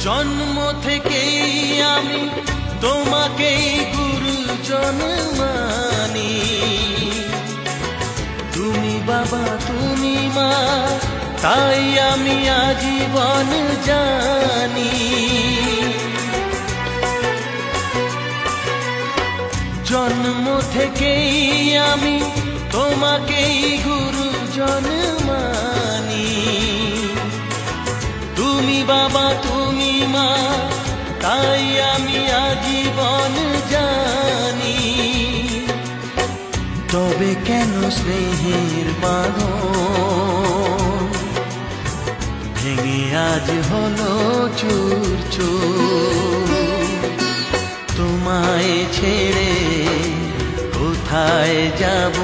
জন্ম থেকেই আমি তোমাকেই গুরুজন মানি। তুমি বাবা তুমি মা, তাই আমি আজীবন জানি। জন্ম থেকেই আমি তোমাকেই গুরুজন মানি। তুমি বাবা তুমি মা, তাই আমি আজীবন জানি। তবে কেন স্নেহের বাঁধন ভেঙে আজ হলো চুর চুর? তোমায় ছেড়ে কোথায় যাব?